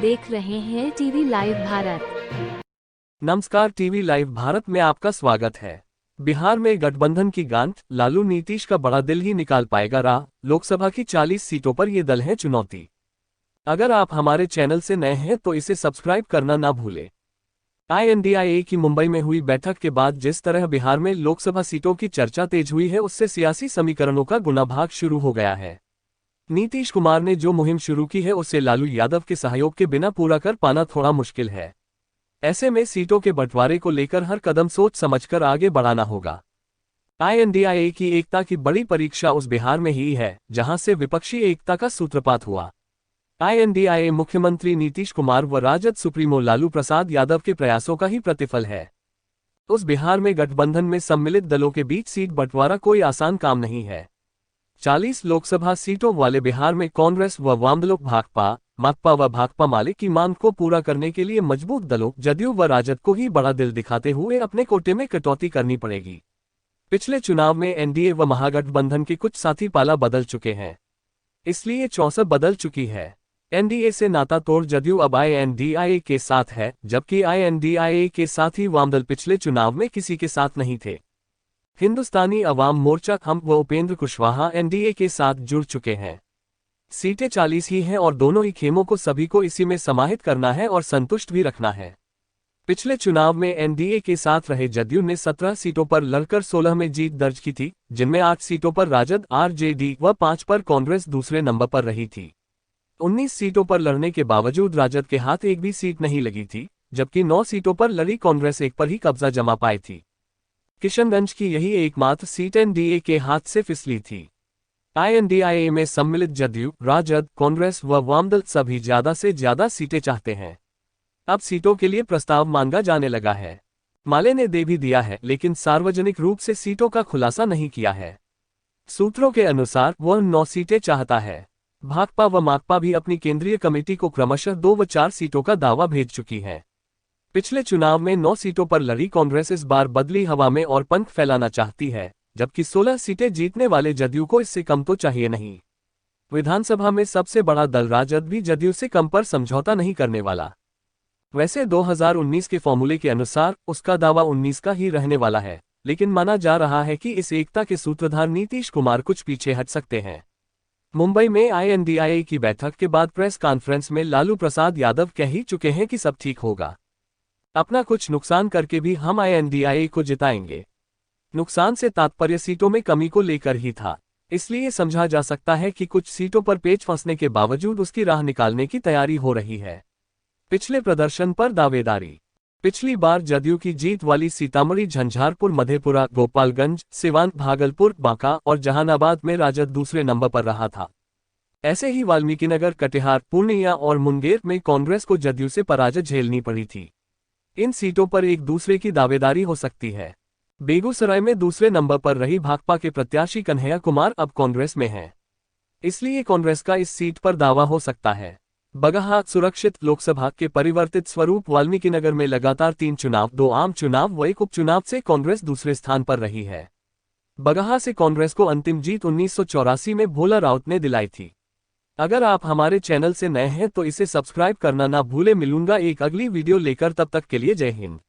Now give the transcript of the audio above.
देख रहे हैं टीवी लाइव भारत। नमस्कार, टीवी लाइव भारत में आपका स्वागत है। बिहार में गठबंधन की गांठ, लालू नीतीश का बड़ा दिल ही निकाल पाएगा राह। लोकसभा की 40 सीटों पर ये दल है चुनौती। अगर आप हमारे चैनल से नए हैं तो इसे सब्सक्राइब करना ना भूलें। INDIA की मुंबई में हुई बैठक के बाद जिस तरह बिहार में लोकसभा सीटों की चर्चा तेज हुई है, उससे सियासी समीकरणों का गुणाभाग शुरू हो गया है। नीतीश कुमार ने जो मुहिम शुरू की है उसे लालू यादव के सहयोग के बिना पूरा कर पाना थोड़ा मुश्किल है। ऐसे में सीटों के बंटवारे को लेकर हर कदम सोच समझकर आगे बढ़ाना होगा। INDIA की एकता की बड़ी परीक्षा उस बिहार में ही है जहां से विपक्षी एकता का सूत्रपात हुआ। INDIA मुख्यमंत्री नीतीश कुमार व राजद सुप्रीमो लालू प्रसाद यादव के प्रयासों का ही प्रतिफल है। उस बिहार में गठबंधन में सम्मिलित दलों के बीच सीट बंटवारा कोई आसान काम नहीं है। 40 लोकसभा सीटों वाले बिहार में कांग्रेस व वामदलों भाकपा, माकपा व भाकपा माले की मांग को पूरा करने के लिए मजबूत दलों जदयू व राजद को ही बड़ा दिल दिखाते हुए अपने कोटे में कटौती करनी पड़ेगी। पिछले चुनाव में NDA व महागठबंधन के कुछ साथी पाला बदल चुके हैं, इसलिए चौसर बदल चुकी है। NDA से नाता तोड़ जदयू अब INDIA के साथ है, जबकि INDIA के साथ ही वामदल पिछले चुनाव में किसी के साथ नहीं थे। हिंदुस्तानी अवाम मोर्चा हम व उपेंद्र कुशवाहा NDA के साथ जुड़ चुके हैं। सीटें 40 ही हैं और दोनों ही खेमों को सभी को इसी में समाहित करना है और संतुष्ट भी रखना है। पिछले चुनाव में NDA के साथ रहे जदयू ने 17 सीटों पर लड़कर 16 में जीत दर्ज की थी, जिनमें 8 सीटों पर राजद RJD व 5 पर कांग्रेस दूसरे नंबर पर रही थी। 19 सीटों पर लड़ने के बावजूद राजद के हाथ एक भी सीट नहीं लगी थी, जबकि 9 सीटों पर लड़ी कांग्रेस एक पर ही कब्जा जमा पाई थी। किशनगंज की यही एकमात्र सीट NDA के हाथ से फिसली थी। INDIA में सम्मिलित जदयू, राजद, कांग्रेस व वामदल सभी ज्यादा से ज्यादा सीटें चाहते हैं। अब सीटों के लिए प्रस्ताव मांगा जाने लगा है। माले ने दे भी दिया है, लेकिन सार्वजनिक रूप से सीटों का खुलासा नहीं किया है। सूत्रों के अनुसार वह 9 सीटें चाहता है। भाकपा व माकपा भी अपनी केंद्रीय कमेटी को क्रमशः 2 व 4 सीटों का दावा भेज चुकी है। पिछले चुनाव में 9 सीटों पर लड़ी कांग्रेस इस बार बदली हवा में और पंख फैलाना चाहती है, जबकि 16 सीटें जीतने वाले जदयू को इससे कम तो चाहिए नहीं। विधानसभा में सबसे बड़ा दल राजद भी जदयू से कम पर समझौता नहीं करने वाला। वैसे 2019 के फॉर्मूले के अनुसार उसका दावा 19 का ही रहने वाला है, लेकिन माना जा रहा है कि इस एकता के सूत्रधार नीतीश कुमार कुछ पीछे हट सकते हैं। मुंबई में INDIA की बैठक के बाद प्रेस कॉन्फ्रेंस में लालू प्रसाद यादव कह ही चुके हैं कि सब ठीक होगा। अपना कुछ नुकसान करके भी हम INDIA को जिताएंगे। नुकसान से तात्पर्य सीटों में कमी को लेकर ही था, इसलिए समझा जा सकता है कि कुछ सीटों पर पेच फंसने के बावजूद उसकी राह निकालने की तैयारी हो रही है। पिछले प्रदर्शन पर दावेदारी। पिछली बार जदयू की जीत वाली सीतामढ़ी, झंझारपुर, मधेपुरा, गोपालगंज, सिवान, भागलपुर, बांका और जहानाबाद में राजद दूसरे नंबर पर रहा था। ऐसे ही वाल्मीकिनगर, कटिहार, पूर्णिया और मुंगेर में कांग्रेस को जदयू से पराजय झेलनी पड़ी थी। इन सीटों पर एक दूसरे की दावेदारी हो सकती है। बेगूसराय में दूसरे नंबर पर रही भाकपा के प्रत्याशी कन्हैया कुमार अब कांग्रेस में हैं, इसलिए कांग्रेस का इस सीट पर दावा हो सकता है। बगहा सुरक्षित लोकसभा के परिवर्तित स्वरूप वाल्मीकिनगर में लगातार 3 चुनाव, 2 आम चुनाव व एक उपचुनाव से कांग्रेस दूसरे स्थान पर रही है। बगहा से कांग्रेस को अंतिम जीत 1984 में भोला राउत ने दिलाई थी। अगर आप हमारे चैनल से नए हैं तो इसे सब्सक्राइब करना ना भूले। मिलूंगा एक अगली वीडियो लेकर, तब तक के लिए जय हिंद।